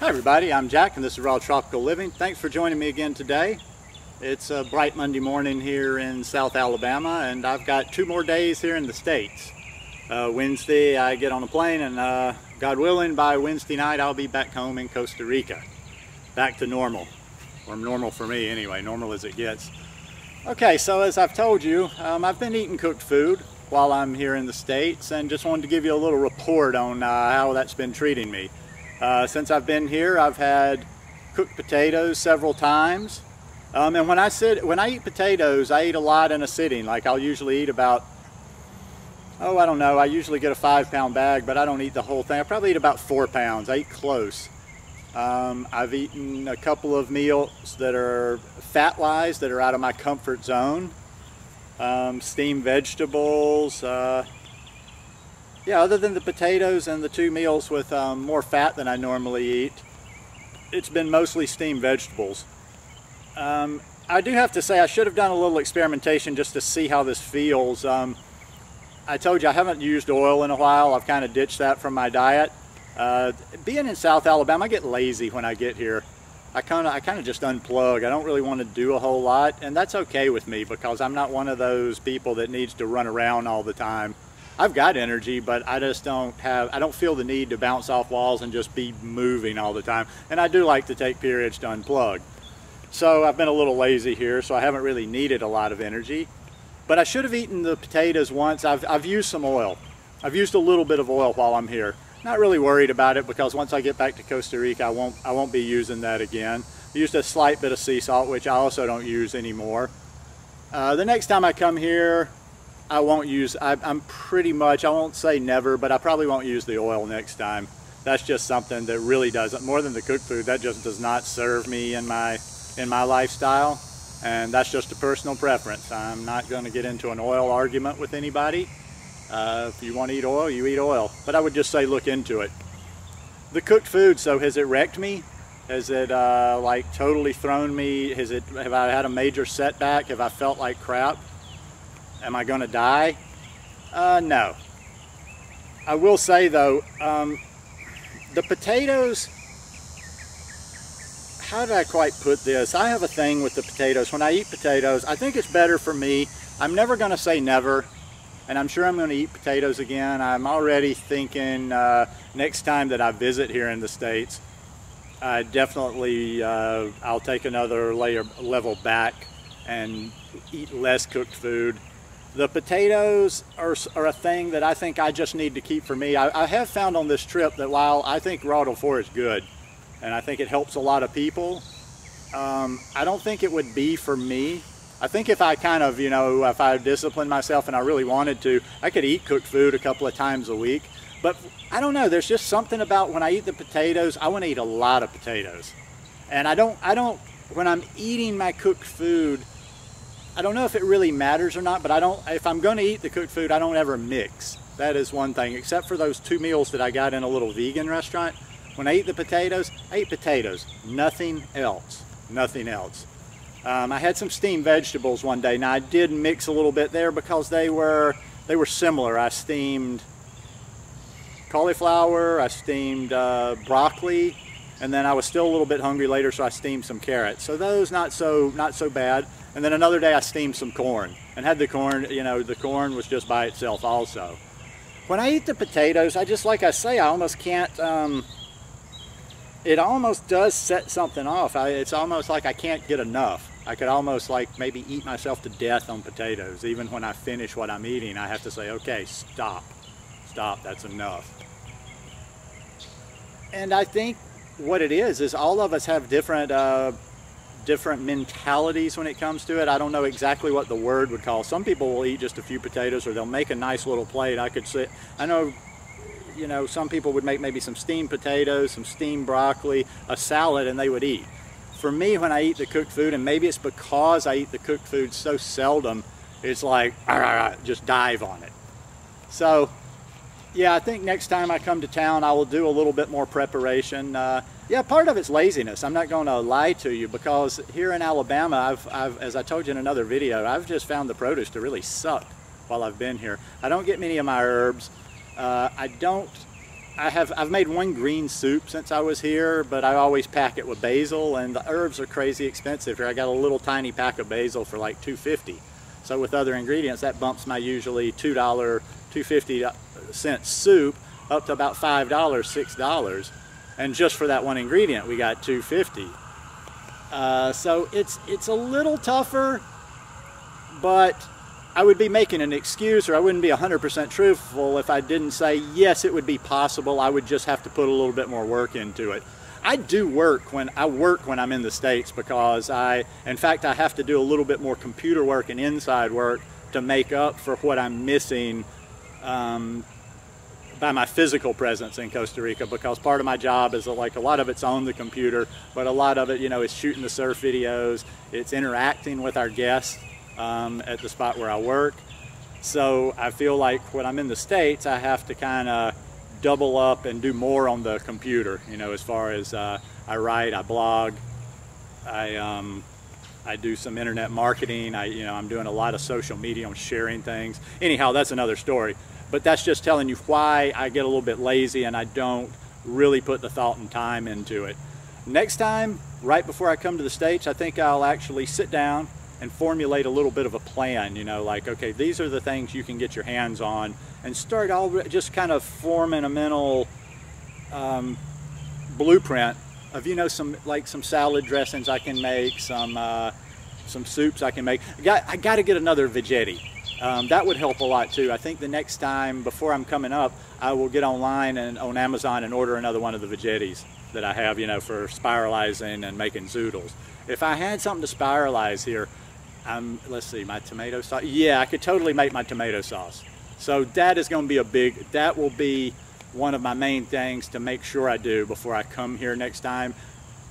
Hi everybody, I'm Jack and this is Raw Tropical Living. Thanks for joining me again today. It's a bright Monday morning here in South Alabama and I've got 2 more days here in the States. Wednesday I get on a plane and God willing by Wednesday night I'll be back home in Costa Rica. Back to normal, or normal for me anyway, normal as it gets. Okay, so as I've told you, I've been eating cooked food while I'm here in the States and just wanted to give you a little report on how that's been treating me. Since I've been here, I've had cooked potatoes several times. And when I eat potatoes, I eat a lot in a sitting. Like I'll usually eat about, I don't know, I usually get a 5-pound bag, but I don't eat the whole thing. I probably eat about 4 pounds. I eat close. I've eaten a couple of meals that are fat-wise, that are out of my comfort zone. Steamed vegetables. Yeah, other than the potatoes and the 2 meals with more fat than I normally eat, it's been mostly steamed vegetables. I do have to say I should have done a little experimentation just to see how this feels. I told you I haven't used oil in a while. I've kind of ditched that from my diet. Being in South Alabama, I get lazy when I get here. I kind of just unplug. I don't really want to do a whole lot, and that's okay with me because I'm not one of those people that needs to run around all the time. I've got energy, but I just don't feel the need to bounce off walls and just be moving all the time. And I do like to take periods to unplug. So I've been a little lazy here, so I haven't really needed a lot of energy. But I should have eaten the potatoes once. I've used some oil. I've used a little bit of oil while I'm here. Not really worried about it because once I get back to Costa Rica, I won't be using that again. I used a slight bit of sea salt, which I also don't use anymore. The next time I come here, I won't use, I'm pretty much, I won't say never, but I probably won't use the oil next time. That's just something that really doesn't, more than the cooked food, that just does not serve me in my lifestyle. And that's just a personal preference. I'm not going to get into an oil argument with anybody. If you want to eat oil, you eat oil. But I would just say look into it. The cooked food, so has it wrecked me? Has it like totally thrown me? Have I had a major setback? Have I felt like crap? Am I going to die? No. I will say though, the potatoes, how did I quite put this? I have a thing with the potatoes. When I eat potatoes, I think it's better for me. I'm never going to say never, and I'm sure I'm going to eat potatoes again. I'm already thinking next time that I visit here in the States, I definitely, I'll take another level back and eat less cooked food. The potatoes are a thing that I think I just need to keep for me. I have found on this trip that while I think raw till 4 is good, and I think it helps a lot of people, I don't think it would be for me. I think if I kind of, if I disciplined myself and I really wanted to, I could eat cooked food a couple of times a week. But I don't know, there's just something about when I eat the potatoes, I want to eat a lot of potatoes. And I don't, when I'm eating my cooked food, I don't know if it really matters or not, but if I'm going to eat the cooked food, I don't ever mix. That is one thing, except for those 2 meals that I got in a little vegan restaurant. When I eat the potatoes, I eat potatoes, nothing else, nothing else. I had some steamed vegetables one day. Now I did mix a little bit there because they were similar. I steamed cauliflower, I steamed broccoli, and then I was still a little bit hungry later, so I steamed some carrots. So those not so bad. And then another day I steamed some corn and had the corn, the corn was just by itself also. When I eat the potatoes, I just, like I say, I almost can't, it almost does set something off. It's almost like I can't get enough. I could almost like maybe eat myself to death on potatoes. Even when I finish what I'm eating, I have to say, okay, stop, that's enough. And I think what it is all of us have different mentalities when it comes to it. I don't know exactly what the word would call. Some people will eat just a few potatoes or they'll make a nice little plate. I know, some people would make maybe some steamed potatoes, some steamed broccoli, a salad, and they would eat. For me, when I eat the cooked food, and maybe it's because I eat the cooked food so seldom, it's like, just dive on it. So, yeah, I think next time I come to town, I will do a little bit more preparation. Yeah, part of it's laziness. I'm not going to lie to you, because here in Alabama, as I told you in another video, I've just found the produce to really suck while I've been here. I don't get many of my herbs. I don't I've made one green soup since I was here, but I always pack it with basil, and the herbs are crazy expensive here. I got a little tiny pack of basil for like $2.50. So with other ingredients, that bumps my usually $2.50 soup up to about $5, $6. And just for that one ingredient, we got $2.50. So it's a little tougher, but I would be making an excuse, or I wouldn't be 100% truthful if I didn't say, yes, it would be possible. I would just have to put a little bit more work into it. I do work when I'm in the States, because in fact, I have to do a little bit more computer work and inside work to make up for what I'm missing by my physical presence in Costa Rica, because part of my job is like a lot of it's on the computer, but a lot of it, you know, is shooting the surf videos. It's interacting with our guests at the spot where I work. So I feel like when I'm in the States, I have to kind of double up and do more on the computer, you know, as far as I write, I blog, I do some internet marketing, I'm doing a lot of social media, I'm sharing things. Anyhow, that's another story. But that's just telling you why I get a little bit lazy and I don't really put the thought and time into it. Next time, right before I come to the States, I think I'll actually sit down and formulate a little bit of a plan, you know, like, okay, these are the things you can get your hands on, and start just kind of forming a mental blueprint of, you know, some salad dressings I can make, some soups I can make. I got to get another veggetti. That would help a lot too. I think the next time, before I'm coming up, I will get online and on Amazon and order another one of the veggettis that I have, you know, for spiralizing and making zoodles. If I had something to spiralize here, let's see, my tomato sauce. Yeah, I could totally make my tomato sauce. So that is going to be that will be one of my main things to make sure I do before I come here next time.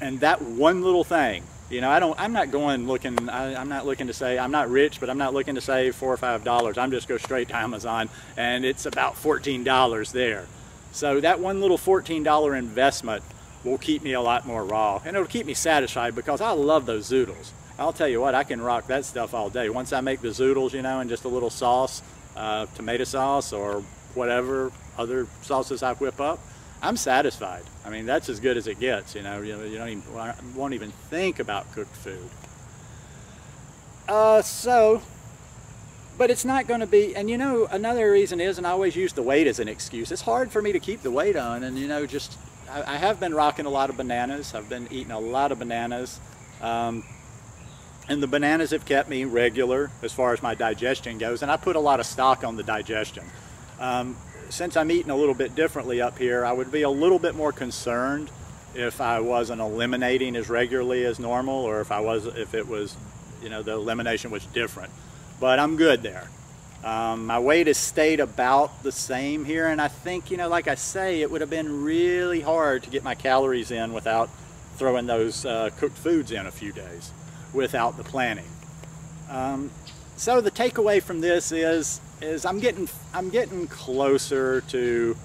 And that one little thing, you know, I'm not looking to say, I'm not rich, but I'm not looking to save $4 or $5. I'm just go straight to Amazon, and it's about $14 there. So that one little $14 investment will keep me a lot more raw, and it'll keep me satisfied, because I love those zoodles. I'll tell you what, I can rock that stuff all day. Once I make the zoodles, you know, and just a little sauce, tomato sauce or whatever other sauces I whip up, I'm satisfied. I mean, that's as good as it gets, you know. Won't even think about cooked food. But it's not going to be, and you know, another reason is, and I always use the weight as an excuse, it's hard for me to keep the weight on, and you know, I have been rocking a lot of bananas. I've been eating a lot of bananas. And the bananas have kept me regular as far as my digestion goes, and I put a lot of stock on the digestion. Since I'm eating a little bit differently up here, I would be a little bit more concerned if I wasn't eliminating as regularly as normal, or if it was, you know, the elimination was different. But I'm good there. My weight has stayed about the same here, and I think, you know, like I say, it would have been really hard to get my calories in without throwing those cooked foods in a few days without the planning. So the takeaway from this is I'm getting closer to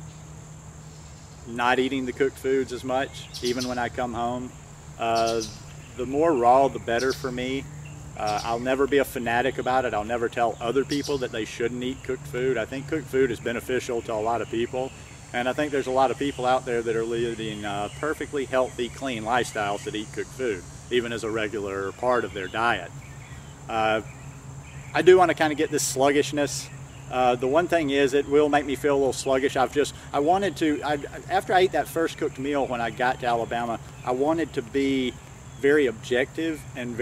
not eating the cooked foods as much, even when I come home. The more raw, the better for me. I'll never be a fanatic about it. I'll never tell other people that they shouldn't eat cooked food. I think cooked food is beneficial to a lot of people, and I think there's a lot of people out there that are leading perfectly healthy, clean lifestyles that eat cooked food, even as a regular part of their diet. I do want to kind of get this sluggishness. The one thing is, it will make me feel a little sluggish. after I ate that first cooked meal when I got to Alabama, I wanted to be very objective and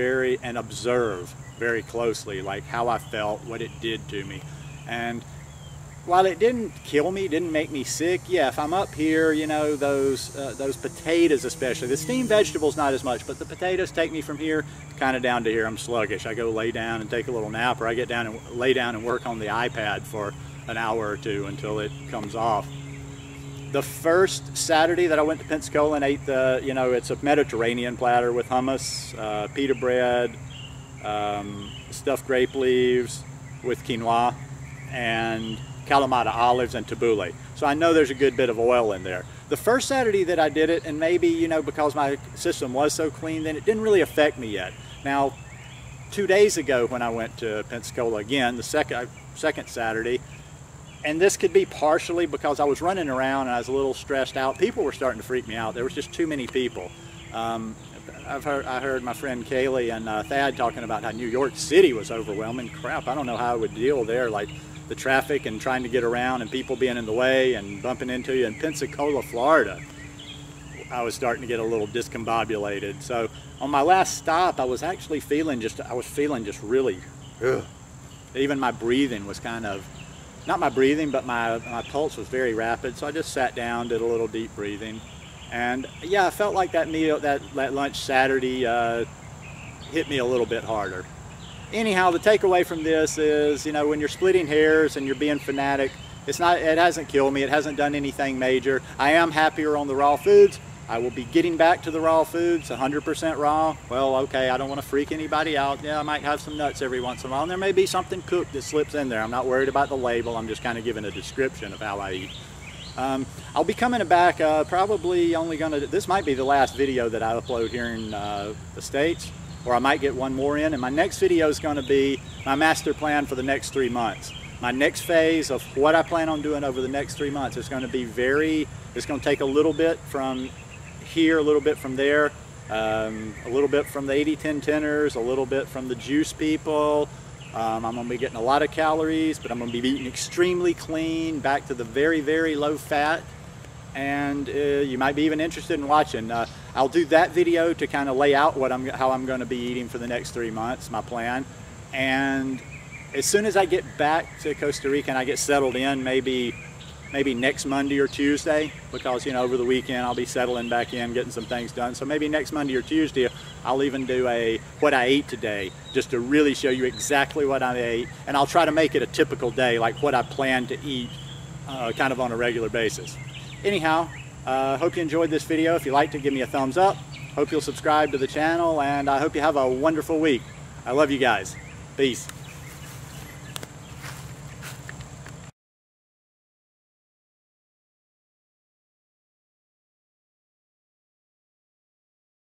observe very closely, like how I felt, what it did to me. And while it didn't kill me, didn't make me sick, yeah, if I'm up here, you know, those potatoes especially, the steamed vegetables not as much, but the potatoes take me from here kind of down to here. I'm sluggish. I go lay down and take a little nap, or I get down and lay down and work on the iPad for an hour or two until it comes off. The first Saturday that I went to Pensacola and ate it's a Mediterranean platter with hummus, pita bread, stuffed grape leaves with quinoa, and Kalamata olives and tabbouleh. So I know there's a good bit of oil in there. The first Saturday that I did it, and maybe, you know, because my system was so clean, then it didn't really affect me yet. Now, 2 days ago when I went to Pensacola again, the second Saturday, And this could be partially because I was running around and I was a little stressed out. People were starting to freak me out. There was just too many people. I heard my friend Kaylee and Thad talking about how New York City was overwhelming. Crap, I don't know how I would deal there, like the traffic and trying to get around and people being in the way and bumping into you. In Pensacola, Florida, I was starting to get a little discombobulated. So on my last stop, I was actually feeling just really, ugh. Even my breathing was kind of, not my breathing, but my pulse was very rapid. So I just sat down, did a little deep breathing. And yeah, I felt like that meal, that lunch Saturday hit me a little bit harder. Anyhow, the takeaway from this is, you know, when you're splitting hairs and you're being fanatic, it hasn't killed me. It hasn't done anything major. I am happier on the raw foods. I will be getting back to the raw foods, 100% raw. Well, okay, I don't want to freak anybody out. Yeah, I might have some nuts every once in a while. And there may be something cooked that slips in there. I'm not worried about the label. I'm just kind of giving a description of how I eat. I'll be coming back, probably only this might be the last video that I upload here in the States, or I might get one more in. And my next video is going to be my master plan for the next 3 months. My next phase of what I plan on doing over the next 3 months is going to be it's going to take a little bit from here, a little bit from there, a little bit from the 80-10-10ers, a little bit from the juice people. I'm going to be getting a lot of calories, but I'm going to be eating extremely clean, back to the very, very low fat. And you might be even interested in watching. I'll do that video to kind of lay out how I'm going to be eating for the next 3 months, my plan. And as soon as I get back to Costa Rica and I get settled in, maybe next Monday or Tuesday, because, you know, over the weekend I'll be settling back in, getting some things done. So maybe next Monday or Tuesday I'll even do a what I ate today, just to really show you exactly what I ate. And I'll try to make it a typical day, like what I plan to eat kind of on a regular basis. Anyhow, hope you enjoyed this video. If you liked it, give me a thumbs up. Hope you'll subscribe to the channel, and I hope you have a wonderful week. I love you guys. Peace.